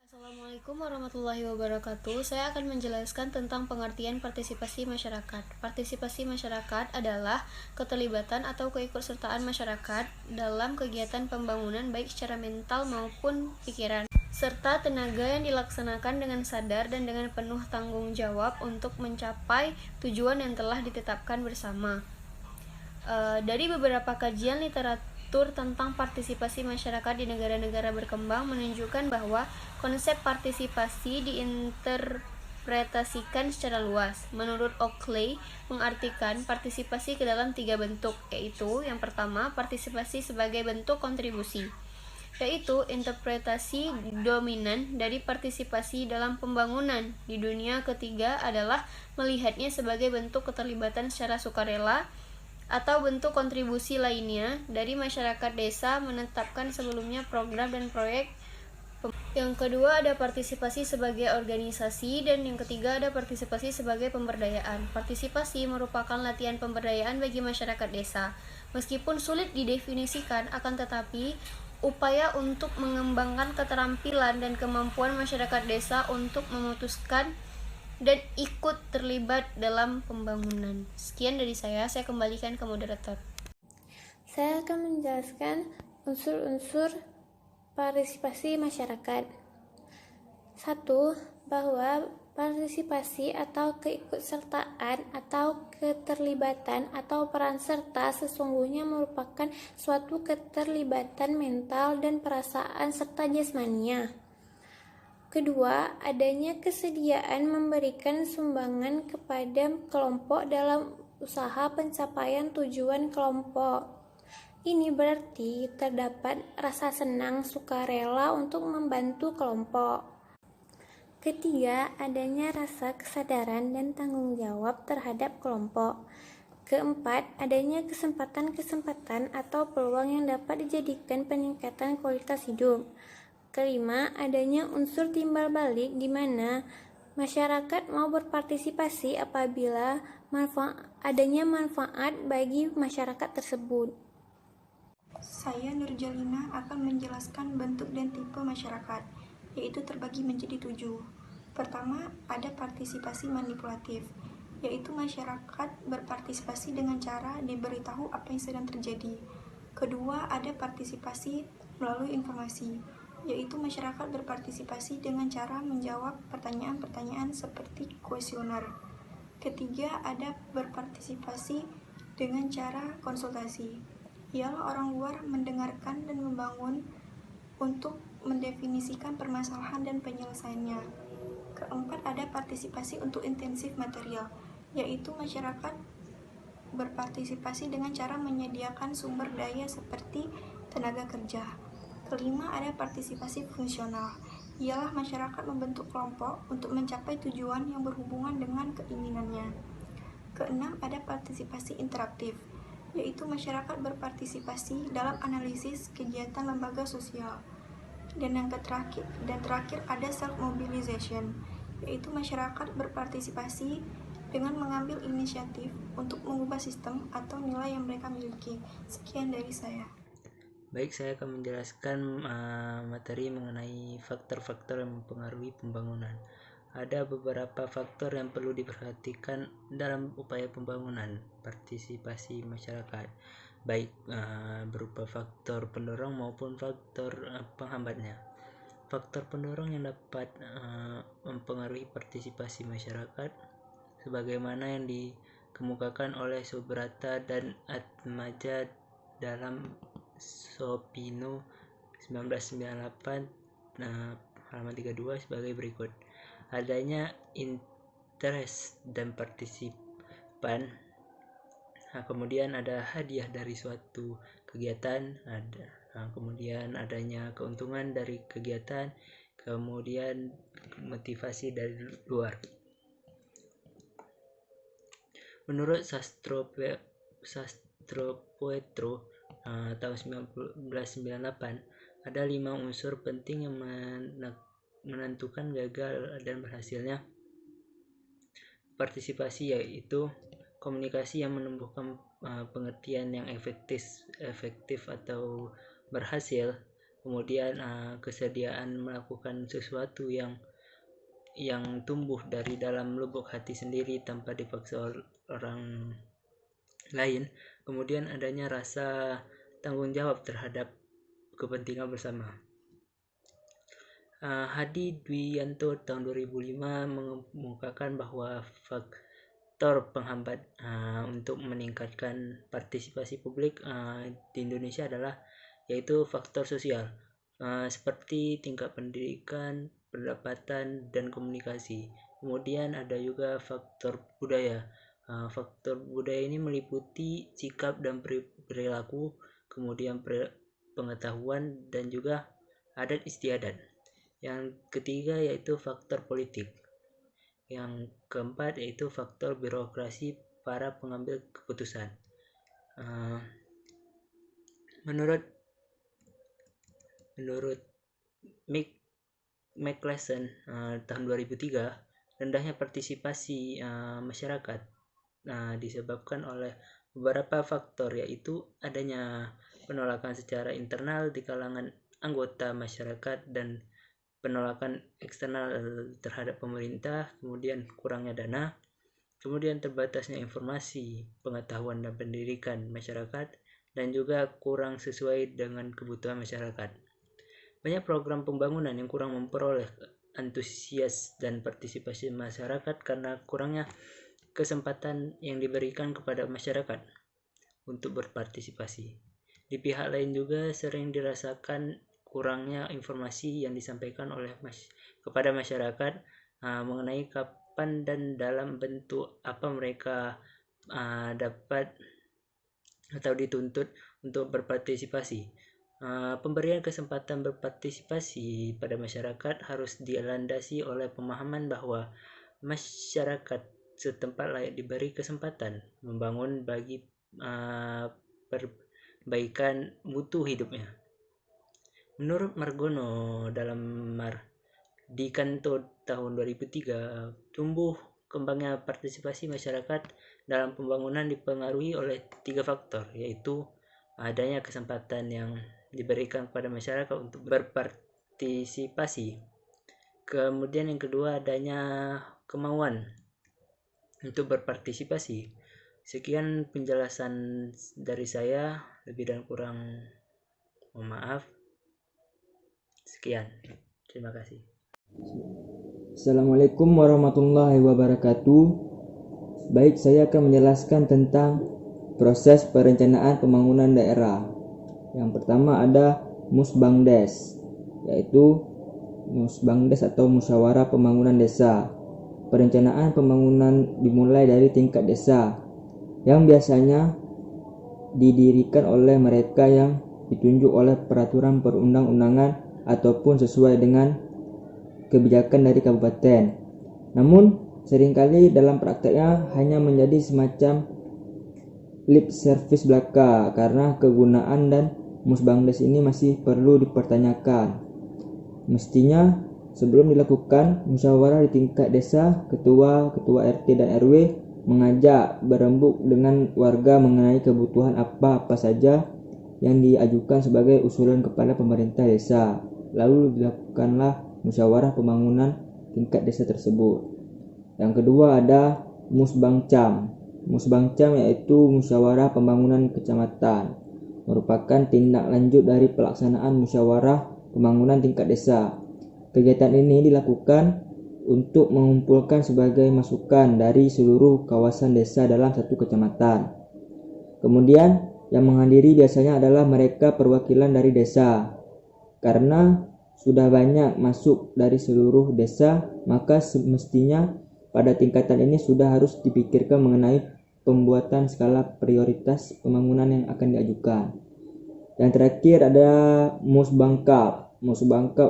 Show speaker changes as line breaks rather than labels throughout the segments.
Assalamualaikum warahmatullahi wabarakatuh. Saya akan menjelaskan tentang pengertian partisipasi masyarakat. Partisipasi masyarakat adalah keterlibatan atau keikutsertaan masyarakat dalam kegiatan pembangunan baik secara mental maupun pikiran, serta tenaga yang dilaksanakan dengan sadar dan dengan penuh tanggung jawab untuk mencapai tujuan yang telah ditetapkan bersama. Dari beberapa kajian literatur tentang partisipasi masyarakat di negara-negara berkembang menunjukkan bahwa konsep partisipasi diinterpretasikan secara luas. Menurut Oakley, mengartikan partisipasi ke dalam 3 bentuk, yaitu yang pertama, partisipasi sebagai bentuk kontribusi, yaitu interpretasi dominan dari partisipasi dalam pembangunan di dunia. Ketiga adalah melihatnya sebagai bentuk keterlibatan secara sukarela atau bentuk kontribusi lainnya dari masyarakat desa menetapkan sebelumnya program dan proyek. Yang kedua ada partisipasi sebagai organisasi, dan yang ketiga ada partisipasi sebagai pemberdayaan. Partisipasi merupakan latihan pemberdayaan bagi masyarakat desa. Meskipun sulit didefinisikan, akan tetapi upaya untuk mengembangkan keterampilan dan kemampuan masyarakat desa untuk memutuskan dan ikut terlibat dalam pembangunan. Sekian dari saya kembalikan ke moderator.
Saya akan menjelaskan unsur-unsur partisipasi masyarakat. 1. Bahwa partisipasi atau keikutsertaan atau keterlibatan atau peran serta sesungguhnya merupakan suatu keterlibatan mental dan perasaan serta jasmania. Kedua, adanya kesediaan memberikan sumbangan kepada kelompok dalam usaha pencapaian tujuan kelompok. Ini berarti terdapat rasa senang sukarela untuk membantu kelompok. Ketiga, adanya rasa kesadaran dan tanggung jawab terhadap kelompok. Keempat, adanya kesempatan-kesempatan atau peluang yang dapat dijadikan peningkatan kualitas hidup. Kelima, adanya unsur timbal balik di mana masyarakat mau berpartisipasi apabila adanya manfaat bagi masyarakat tersebut.
Saya Nurjalina akan menjelaskan bentuk dan tipe masyarakat, yaitu terbagi menjadi 7. Pertama, ada partisipasi manipulatif, yaitu masyarakat berpartisipasi dengan cara diberitahu apa yang sedang terjadi. Kedua, ada partisipasi melalui informasi, yaitu masyarakat berpartisipasi dengan cara menjawab pertanyaan-pertanyaan seperti kuesioner. Ketiga, ada berpartisipasi dengan cara konsultasi, ialah orang luar mendengarkan dan membangun untuk mendefinisikan permasalahan dan penyelesaiannya. Keempat, ada partisipasi untuk intensif material, yaitu masyarakat berpartisipasi dengan cara menyediakan sumber daya seperti tenaga kerja. Kelima, ada partisipasi fungsional, ialah masyarakat membentuk kelompok untuk mencapai tujuan yang berhubungan dengan keinginannya. Keenam, ada partisipasi interaktif, yaitu masyarakat berpartisipasi dalam analisis kegiatan lembaga sosial. Dan yang terakhir ada self-mobilization, yaitu masyarakat berpartisipasi dengan mengambil inisiatif untuk mengubah sistem atau nilai yang mereka miliki. Sekian dari saya.
Baik, saya akan menjelaskan materi mengenai faktor-faktor yang mempengaruhi pembangunan. Ada beberapa faktor yang perlu diperhatikan dalam upaya pembangunan partisipasi masyarakat, baik berupa faktor pendorong maupun faktor penghambatnya. Faktor pendorong yang dapat mempengaruhi partisipasi masyarakat sebagaimana yang dikemukakan oleh Subrata dan Atmaja dalam Sopino 1998 halaman 32 sebagai berikut. Adanya interest dan partisipan, kemudian ada hadiah dari suatu kegiatan, kemudian adanya keuntungan dari kegiatan, kemudian motivasi dari luar. Menurut Sastro Poetro tahun 1998, ada 5 unsur penting yang menentukan gagal dan berhasilnya partisipasi, yaitu komunikasi yang menumbuhkan pengertian yang efektif atau berhasil, kemudian kesediaan melakukan sesuatu yang tumbuh dari dalam lubuk hati sendiri tanpa dipaksa orang lain, kemudian adanya rasa tanggung jawab terhadap kepentingan bersama. Hadi Dwianto tahun 2005 mengemukakan bahwa faktor penghambat untuk meningkatkan partisipasi publik di Indonesia adalah yaitu faktor sosial seperti tingkat pendidikan, pendapatan, dan komunikasi. Kemudian ada juga faktor budaya. Faktor budaya ini meliputi sikap dan perilaku, kemudian pengetahuan, dan juga adat istiadat. Yang ketiga yaitu faktor politik. Yang keempat yaitu faktor birokrasi para pengambil keputusan. Menurut McClellan tahun 2003, rendahnya partisipasi masyarakat disebabkan oleh beberapa faktor, yaitu adanya penolakan secara internal di kalangan anggota masyarakat dan penolakan eksternal terhadap pemerintah, kemudian kurangnya dana, kemudian terbatasnya informasi, pengetahuan dan pendidikan masyarakat, dan juga kurang sesuai dengan kebutuhan masyarakat. Banyak program pembangunan yang kurang memperoleh antusias dan partisipasi masyarakat karena kurangnya kesempatan yang diberikan kepada masyarakat untuk berpartisipasi. Di pihak lain juga sering dirasakan kurangnya informasi yang disampaikan oleh kepada masyarakat mengenai kapan dan dalam bentuk apa mereka dapat atau dituntut untuk berpartisipasi. Pemberian kesempatan berpartisipasi pada masyarakat harus dilandasi oleh pemahaman bahwa masyarakat setempat layak diberi kesempatan membangun bagi perbaikan mutu hidupnya. Menurut Margono dalam Mardikanto tahun 2003, tumbuh kembangnya partisipasi masyarakat dalam pembangunan dipengaruhi oleh 3 faktor, yaitu adanya kesempatan yang diberikan kepada masyarakat untuk berpartisipasi. Kemudian yang kedua, adanya kemauan untuk berpartisipasi. Sekian penjelasan dari saya, lebih dan kurang mohon maaf. Sekian, terima kasih.
Assalamualaikum warahmatullahi wabarakatuh. Baik, saya akan menjelaskan tentang proses perencanaan pembangunan daerah. Yang pertama ada Musbangdes, yaitu Musbangdes atau Musyawarah Pembangunan Desa. Perencanaan pembangunan dimulai dari tingkat desa, yang biasanya didirikan oleh mereka yang ditunjuk oleh peraturan perundang-undangan ataupun sesuai dengan kebijakan dari kabupaten. Namun seringkali dalam prakteknya hanya menjadi semacam lip service belaka karena kegunaan dan Musbangdes ini masih perlu dipertanyakan. Mestinya sebelum dilakukan musyawarah di tingkat desa, ketua RT dan RW mengajak berembuk dengan warga mengenai kebutuhan apa saja yang diajukan sebagai usulan kepada pemerintah desa. Lalu dilakukanlah musyawarah pembangunan tingkat desa tersebut. Yang kedua ada Musbangcam. Musbangcam yaitu musyawarah pembangunan kecamatan, merupakan tindak lanjut dari pelaksanaan musyawarah pembangunan tingkat desa. Kegiatan ini dilakukan untuk mengumpulkan sebagai masukan dari seluruh kawasan desa dalam satu kecamatan. Kemudian yang menghadiri biasanya adalah mereka perwakilan dari desa. Karena sudah banyak masuk dari seluruh desa, maka semestinya pada tingkatan ini sudah harus dipikirkan mengenai pembuatan skala prioritas pembangunan yang akan diajukan. Yang terakhir ada Musbangkap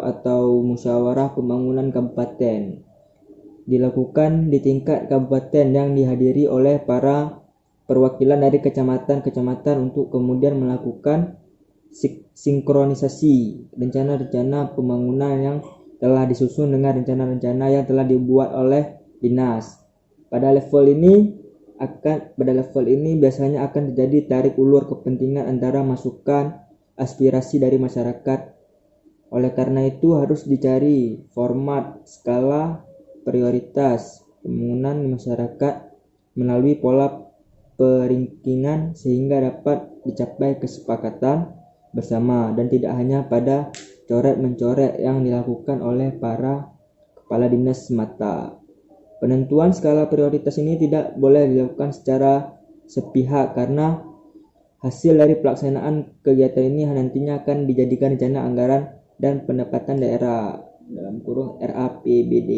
atau Musyawarah Pembangunan Kabupaten. Dilakukan di tingkat kabupaten yang dihadiri oleh para perwakilan dari kecamatan-kecamatan untuk kemudian melakukan sinkronisasi rencana-rencana pembangunan yang telah disusun dengan rencana-rencana yang telah dibuat oleh dinas. Pada level ini biasanya akan terjadi tarik ulur kepentingan antara masukan aspirasi dari masyarakat Oleh karena itu harus dicari format skala prioritas pembangunan masyarakat melalui pola peringkingan sehingga dapat dicapai kesepakatan bersama dan tidak hanya pada coret-mencoret yang dilakukan oleh para kepala dinas semata. Penentuan skala prioritas ini tidak boleh dilakukan secara sepihak karena hasil dari pelaksanaan kegiatan ini nantinya akan dijadikan rencana anggaran dan pendapatan daerah (RAPBD).